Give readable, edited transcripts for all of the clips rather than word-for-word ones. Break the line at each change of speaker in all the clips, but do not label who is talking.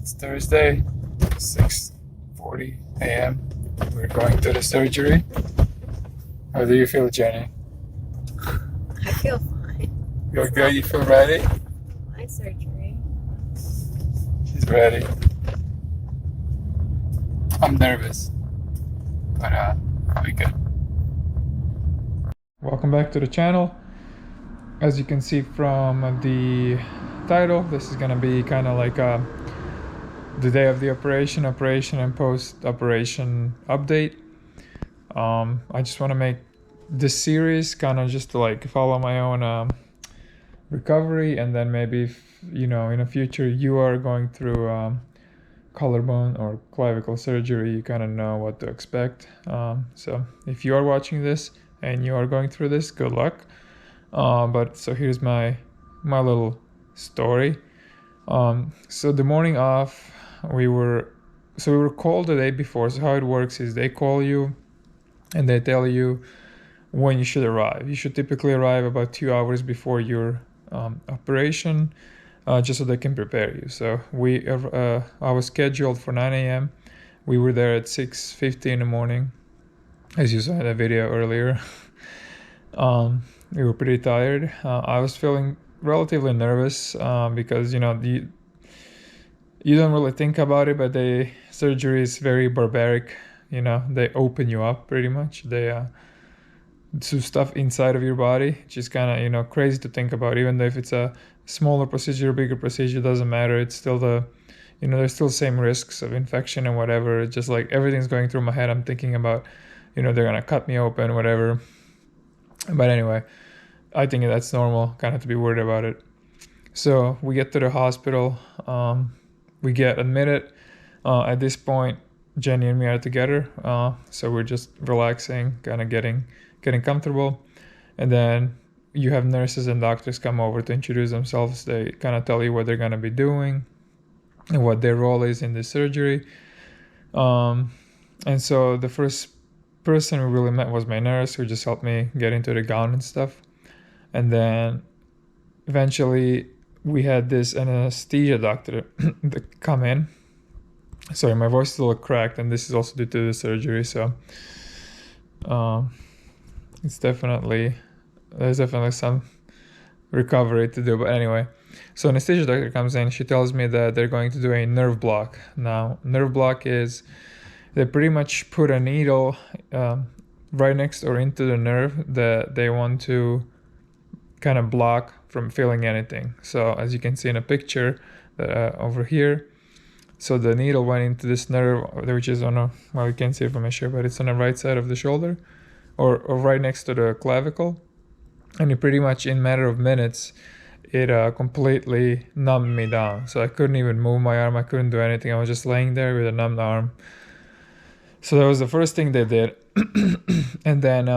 It's Thursday, 6:40 a.m. We're going to the surgery. How do you feel, Jenny?
I feel fine.
You're good? You feel ready?
My surgery.
She's ready. I'm nervous, but I'll be good. Welcome back to the channel. As you can see from the title, this is gonna be kind of like the day of the operation and post-operation update. I just want to make this series kind of just to like follow my own recovery, and then maybe if, you know, in the future you are going through collarbone or clavicle surgery, you kind of know what to expect. So if you are watching this and you are going through this, good luck. But so here's my little story. So the morning off, we were called the day before. So how it works is they call you and they tell you when you should arrive. You should typically arrive about 2 hours before your operation, just so they can prepare you. So I was scheduled for 9 a.m. We were there at 6:50 in the morning, as you saw in the video earlier. We were pretty tired. I was feeling relatively nervous because, you know, you don't really think about it, but the surgery is very barbaric. You know, they open you up pretty much. They do stuff inside of your body, which is kind of, you know, crazy to think about. Even though if it's a smaller procedure, bigger procedure, doesn't matter. It's still there's still same risks of infection and whatever. It's just like everything's going through my head. I'm thinking about, you know, they're gonna cut me open, whatever. But anyway, I think that's normal, kind of to be worried about it. So we get to the hospital. We get admitted. At this point, Jenny and me are together. So we're just relaxing, kind of getting comfortable. And then you have nurses and doctors come over to introduce themselves. They kind of tell you what they're going to be doing and what their role is in the surgery. And so the first person we really met was my nurse, who just helped me get into the gown and stuff. And then eventually we had this anesthesia doctor that come in. Sorry, my voice is a little cracked, and this is also due to the surgery. So there's definitely some recovery to do. But anyway, so anesthesia doctor comes in. She tells me that they're going to do a nerve block. Now, nerve block is they pretty much put a needle right next or into the nerve that they want to kind of block from feeling anything. So as you can see in a picture over here, so the needle went into this nerve, which is on well, you can't see it from my shirt, but it's on the right side of the shoulder, or right next to the clavicle. And it pretty much, in a matter of minutes, it completely numbed me down. So I couldn't even move my arm. I couldn't do anything. I was just laying there with a numbed arm. So that was the first thing they did. And then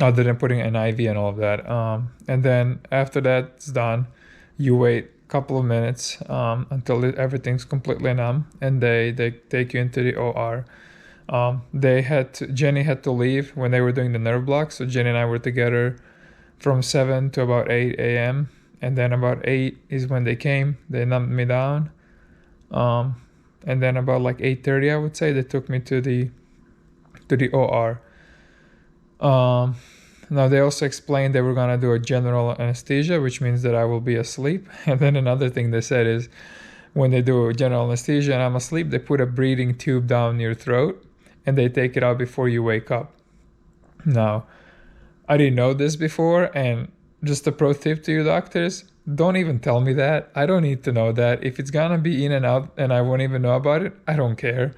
other than putting an IV and all of that. And then after that's done, you wait a couple of minutes until everything's completely numb, and they take you into the OR. Jenny had to leave when they were doing the nerve block, so Jenny and I were together from 7 to about 8 a.m. And then about 8 is when they came. They numbed me down. And then about like 8:30, I would say, they took me to the OR. Now they also explained they were gonna do a general anesthesia, which means that I will be asleep. And then another thing they said is when they do general anesthesia and I'm asleep, they put a breathing tube down your throat and they take it out before you wake up. Now, I didn't know this before, and just a pro tip to you doctors, don't even tell me that. I don't need to know that. If it's gonna be in and out and I won't even know about it, I don't care,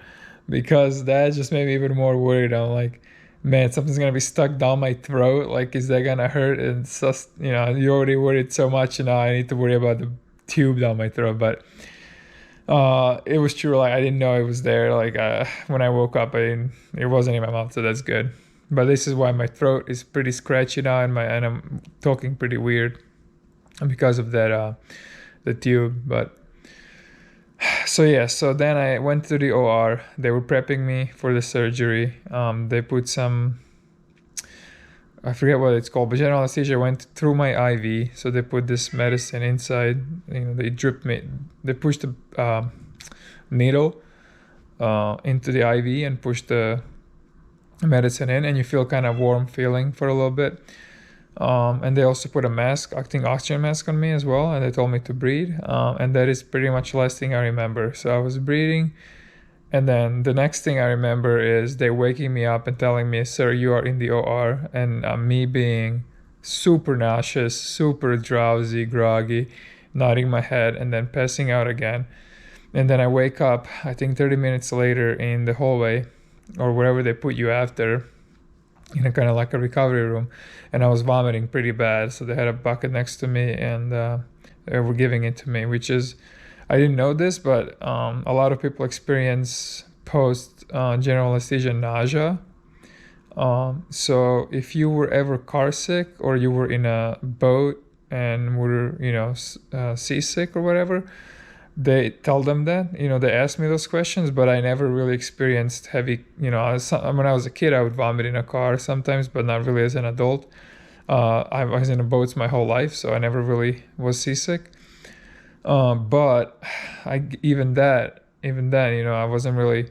because that just made me even more worried. I'm like, man, something's gonna be stuck down my throat. Like, is that gonna hurt? And it's just, you know, you already worried so much, and now I need to worry about the tube down my throat. But it was true. Like, I didn't know it was there. Like, when I woke up, it wasn't in my mouth, so that's good. But this is why my throat is pretty scratchy now, and I'm talking pretty weird because of that the tube. But so yeah, so then I went to the OR. They were prepping me for the surgery. They put some, I forget what it's called, but general anesthesia went through my IV. So they put this medicine inside. You know, they dripped me. They pushed the needle into the IV and push the medicine in, and you feel kind of warm feeling for a little bit. And they also put a mask, I think oxygen mask on me as well, and they told me to breathe. And that is pretty much the last thing I remember. So I was breathing, and then the next thing I remember is they waking me up and telling me, "Sir, you are in the OR," and me being super nauseous, super drowsy, groggy, nodding my head, and then passing out again. And then I wake up, I think 30 minutes later in the hallway or wherever they put you after, in a kind of like a recovery room, and I was vomiting pretty bad. So they had a bucket next to me, and they were giving it to me, which is, I didn't know this, but a lot of people experience post general anesthesia nausea. So if you were ever car sick or you were in a boat and were, seasick or whatever, they tell them that, they ask me those questions, but I never really experienced heavy, when I was a kid, I would vomit in a car sometimes, but not really as an adult. I was in boats my whole life, so I never really was seasick. But even then, I wasn't really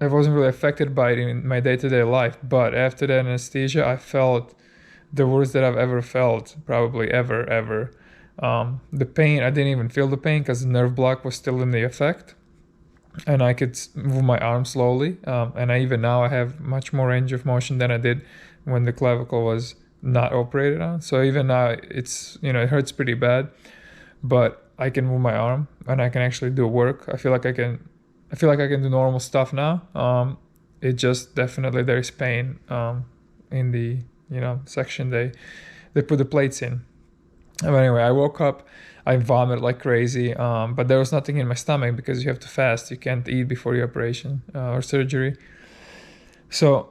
affected by it in my day-to-day life. But after the anesthesia, I felt the worst that I've ever felt, probably ever. The pain, I didn't even feel the pain because the nerve block was still in the effect, and I could move my arm slowly. And even now I have much more range of motion than I did when the clavicle was not operated on. So even now it's, it hurts pretty bad, but I can move my arm and I can actually do work. I feel like I can do normal stuff now. It just definitely there's pain in the section they put the plates in. But anyway, I woke up, I vomited like crazy, but there was nothing in my stomach because you have to fast. You can't eat before your operation or surgery. So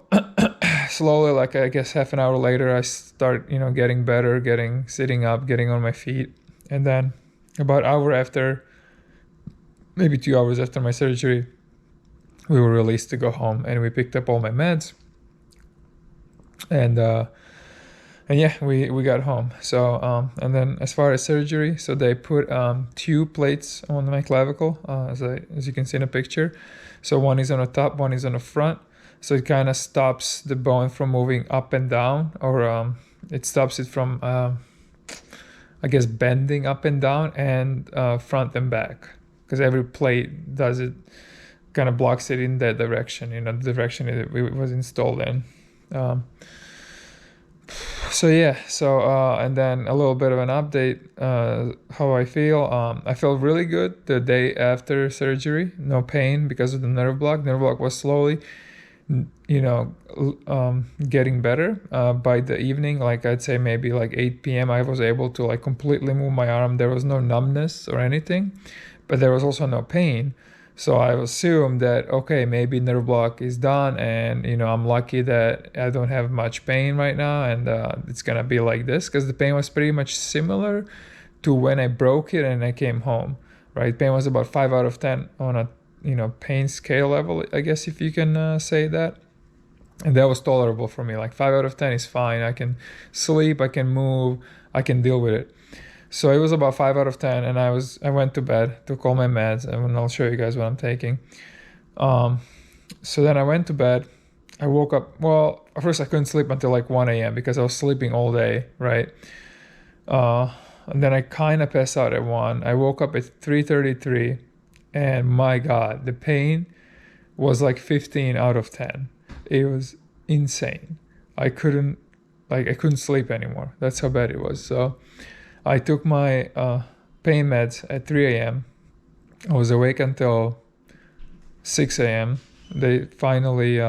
slowly, like I guess half an hour later, I start, getting better, sitting up, getting on my feet. And then about an hour after, maybe 2 hours after my surgery, we were released to go home, and we picked up all my meds. And yeah, we got home. So and then as far as surgery, so they put 2 plates on my clavicle, as you can see in the picture. So one is on the top, one is on the front. So it kind of stops the bone from moving up and down, or it stops it from, I guess, bending up and down, and front and back, because every plate does it, kind of blocks it in that direction, the direction it was installed in. So yeah, and then a little bit of an update, how I feel. I felt really good the day after surgery. No pain because of the nerve block. Nerve block was slowly, getting better. By the evening, like I'd say maybe like 8 p.m., I was able to like completely move my arm. There was no numbness or anything, but there was also no pain. So I assumed that, okay, maybe nerve block is done, and I'm lucky that I don't have much pain right now, and it's gonna be like this, because the pain was pretty much similar to when I broke it and I came home, right? Pain was about 5 out of 10 on a pain scale level, I guess, if you can say that, and that was tolerable for me. Like 5 out of 10 is fine. I can sleep, I can move, I can deal with it. So it was about 5 out of 10, and I went to bed, took all my meds, and I'll show you guys what I'm taking. So then I went to bed. I woke up, well, at first I couldn't sleep until like 1 a.m. because I was sleeping all day, right? And then I kind of passed out at 1. I woke up at 3:33, and my God, the pain was like 15 out of 10. It was insane. I couldn't sleep anymore. That's how bad it was. So I took my pain meds at 3 a.m. I was awake until 6 a.m. They finally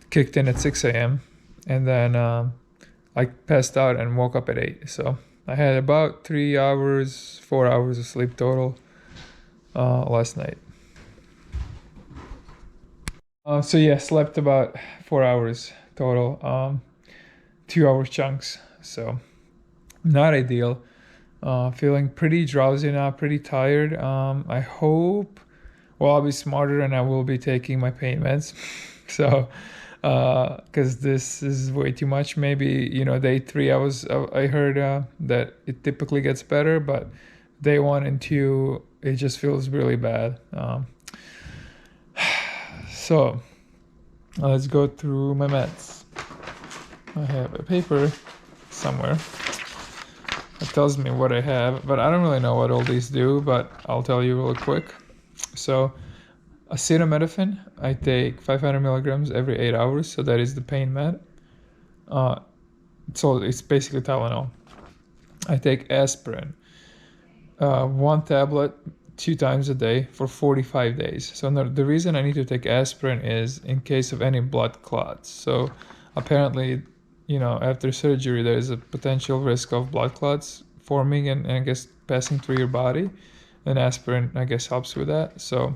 kicked in at 6 a.m. And then I passed out and woke up at 8. So I had about 4 hours of sleep total last night. So yeah, slept about 4 hours total, 2-hour chunks. So not ideal. Feeling pretty drowsy now, pretty tired. I hope, well, I'll be smarter and I will be taking my pain meds. So, because this is way too much. Maybe, day 3, I heard that it typically gets better, but day 1 and 2, it just feels really bad. So let's go through my meds. I have a paper somewhere that tells me what I have, but I don't really know what all these do, but I'll tell you real quick. So acetaminophen, I take 500 milligrams every 8 hours, so that is the pain med. So it's basically Tylenol. I take aspirin, 1 tablet 2 times a day for 45 days. So the reason I need to take aspirin is in case of any blood clots. So apparently, after surgery, there is a potential risk of blood clots forming and I guess passing through your body, and aspirin, I guess, helps with that. So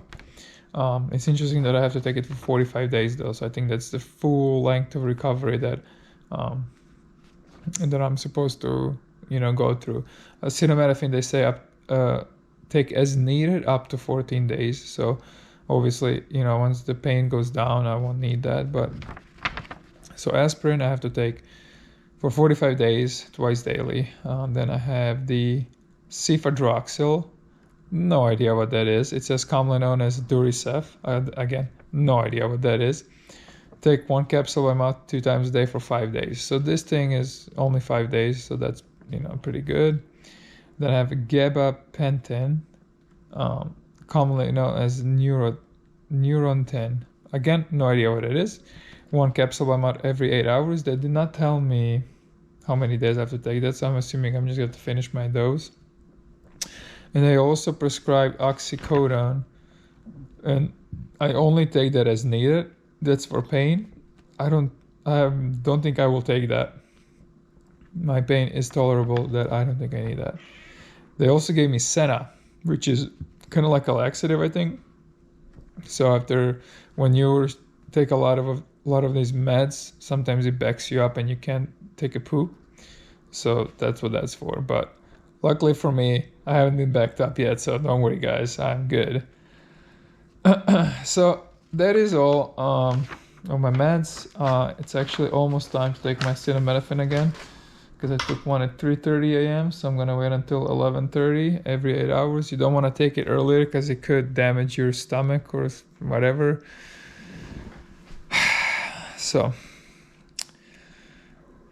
it's interesting that I have to take it for 45 days though. So I think that's the full length of recovery that I'm supposed to, go through. Acetaminophen, they say take as needed up to 14 days. So obviously, once the pain goes down, I won't need that. But so aspirin I have to take for 45 days, twice daily. Then I have the cefadroxil. No idea what that is. It says commonly known as Duracef. Again, no idea what that is. Take 1 capsule by mouth 2 times a day for 5 days. So this thing is only 5 days, so that's pretty good. Then I have gabapentin, commonly known as Neurontin. Again, no idea what it is. 1 capsule by mouth every 8 hours. They did not tell me how many days I have to take that, so I'm assuming I'm just going to finish my dose. And they also prescribe oxycodone, and I only take that as needed. That's for pain. I don't think I will take that. My pain is tolerable, that I don't think I need that. They also gave me Senna, which is kind of like a laxative, I think. So when you take a lot of these meds, sometimes it backs you up and you can't take a poop. So that's what that's for. But luckily for me, I haven't been backed up yet, so don't worry, guys. I'm good. So that is all of my meds. It's actually almost time to take my acetaminophen again, because I took one at 3:30 a.m. So I'm gonna wait until 11:30 every 8 hours. You don't want to take it earlier because it could damage your stomach or whatever. So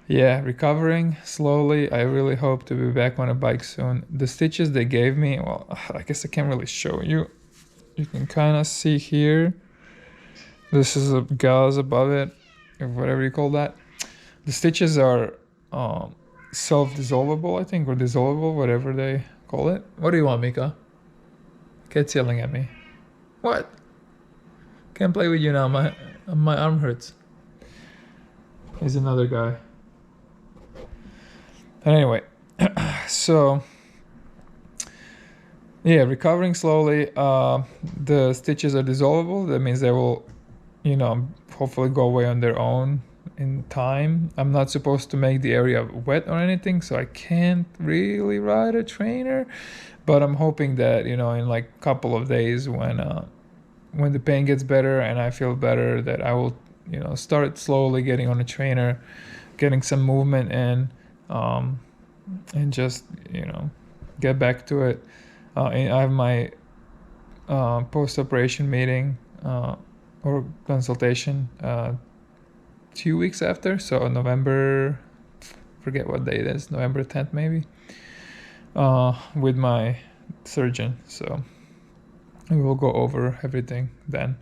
yeah, recovering slowly. I really hope to be back on a bike soon. The stitches they gave me, well, I guess I can't really show you. You can kind of see here. This is a gauze above it, or whatever you call that. The stitches are self-dissolvable, I think, or dissolvable, whatever they call it. What do you want, Mika? Cat's yelling at me. What? Can't play with you now. My arm hurts. Here's another guy. Anyway, so yeah, recovering slowly. The stitches are dissolvable. That means they will, hopefully go away on their own in time. I'm not supposed to make the area wet or anything, so I can't really ride a trainer. But I'm hoping that, in like a couple of days when the pain gets better and I feel better, that I will, start slowly getting on a trainer, getting some movement in, and just, get back to it. And I have my post-operation meeting or consultation 2 weeks after, so November, forget what day it is, November 10th maybe, with my surgeon. So we will go over everything then.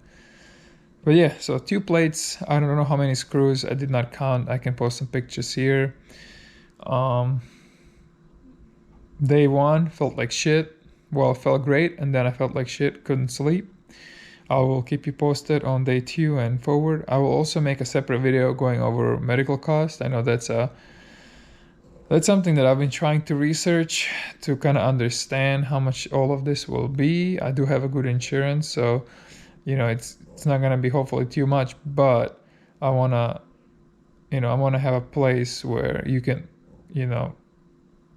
But yeah, so 2 plates, I don't know how many screws, I did not count. I can post some pictures here. Day 1 felt like shit. Well, it felt great, and then I felt like shit, couldn't sleep. I will keep you posted on day 2 and forward. I will also make a separate video going over medical costs. I know that's something that I've been trying to research to kind of understand how much all of this will be. I do have a good insurance, so it's not gonna be hopefully too much, but I wanna have a place where you can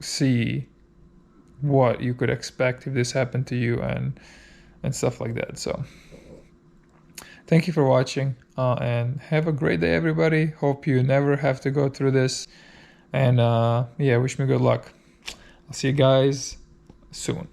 see what you could expect if this happened to you and stuff like that. So thank you for watching, and have a great day, everybody. Hope you never have to go through this, and wish me good luck. I'll see you guys soon.